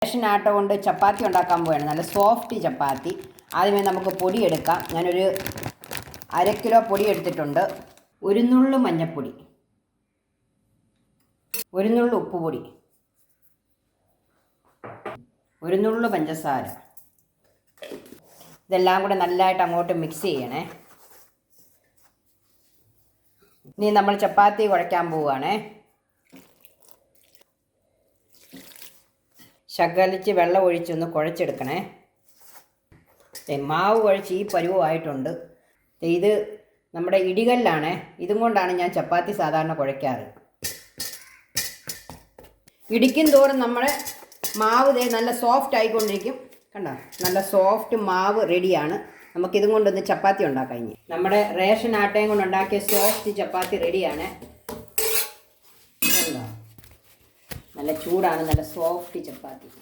Ration ആട്ട കൊണ്ട് ചപ്പാത്തി ഉണ്ടാക്കാൻ പോവുകയാണ്. നല്ല സോഫ്റ്റ് ചപ്പാത്തി. ആദ്യമേ നമുക്ക് പൊടിയെടുക്കാം. ഞാനൊരു 1/2 കിലോ പൊടി എടുത്തിട്ടുണ്ട്. 1 നുള്ളു മഞ്ഞൾപ്പൊടി, 1 നുള്ളു ഉപ്പുപൊടി, 1 നുള്ളു പഞ്ചസാര. ഇതെല്ലാം കൂടെ നല്ലതായിട്ട് അങ്ങോട്ട് മിക്സ് ചെയ്യണേ. ഇനി നമ്മൾ ചപ്പാത്തി കുഴയ്ക്കാൻ പോവുകയാണേ. ശകലിച്ച് വെള്ളം ഒഴിച്ചൊന്ന് കുഴച്ചെടുക്കണേ. മാവ് കുഴച്ച് ഈ പരുവമായിട്ടുണ്ട്. ഇത് നമ്മുടെ ഇടികല്ലാണ്. ഇതും കൊണ്ടാണ് ഞാൻ ചപ്പാത്തി സാധാരണ കുഴയ്ക്കാറ്. ഇടിക്കും തോറും നമ്മുടെ മാവ് നല്ല സോഫ്റ്റ് ആയിക്കൊണ്ടിരിക്കും. കണ്ടോ, നല്ല സോഫ്റ്റ് മാവ് റെഡിയാണ്. നമുക്കിതും കൊണ്ടൊന്ന് ചപ്പാത്തി ഉണ്ടാക്കാം. ഇനി നമ്മുടെ റേഷൻ ആട്ടയും കൊണ്ട് ഉണ്ടാക്കിയ സോഫ്റ്റ് ചപ്പാത്തി റെഡിയാണ്. നല്ല ചൂടാണ്, നല്ല സോഫ്റ്റ് ചപ്പാത്തി.